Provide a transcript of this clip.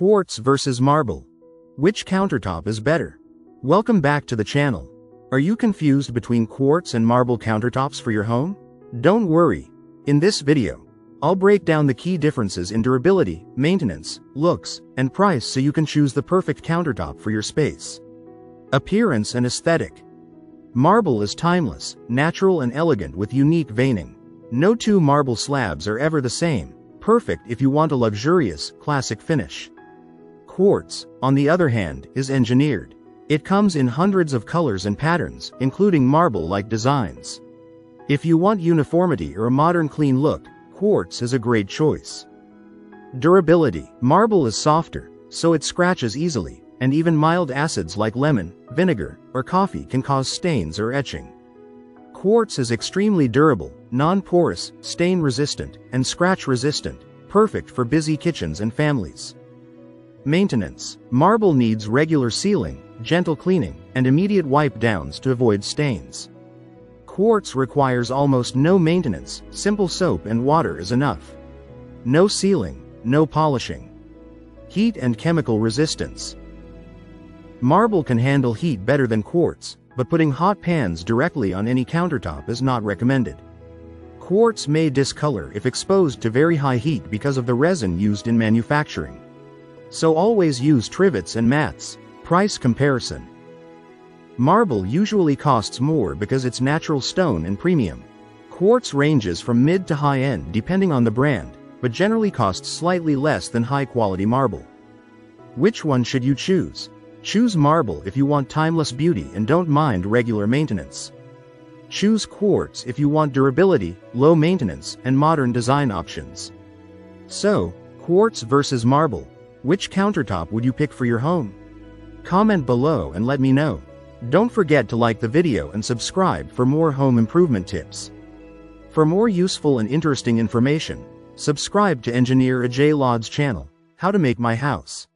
Quartz versus marble. Which countertop is better? Welcome back to the channel. Are you confused between quartz and marble countertops for your home? Don't worry. In this video, I'll break down the key differences in durability, maintenance, looks, and price so you can choose the perfect countertop for your space. Appearance and aesthetic. Marble is timeless, natural and elegant with unique veining. No two marble slabs are ever the same, perfect if you want a luxurious, classic finish. Quartz, on the other hand, is engineered. It comes in hundreds of colors and patterns, including marble-like designs. If you want uniformity or a modern clean look, quartz is a great choice. Durability. Marble is softer, so it scratches easily, and even mild acids like lemon, vinegar, or coffee can cause stains or etching. Quartz is extremely durable, non-porous, stain-resistant, and scratch-resistant, perfect for busy kitchens and families. Maintenance. Marble needs regular sealing, gentle cleaning, and immediate wipe-downs to avoid stains. Quartz requires almost no maintenance, simple soap and water is enough. No sealing, no polishing. Heat and chemical resistance. Marble can handle heat better than quartz, but putting hot pans directly on any countertop is not recommended. Quartz may discolor if exposed to very high heat because of the resin used in manufacturing. So always use trivets and mats. Price comparison. Marble usually costs more because it's natural stone and premium. Quartz ranges from mid to high end depending on the brand, but generally costs slightly less than high-quality marble. Which one should you choose? Choose marble if you want timeless beauty and don't mind regular maintenance. Choose quartz if you want durability, low maintenance, and modern design options. So, quartz versus marble. Which countertop would you pick for your home? Comment below and let me know. Don't forget to like the video and subscribe for more home improvement tips. For more useful and interesting information, subscribe to Engineer Ajay Lod's channel, How to Make My House.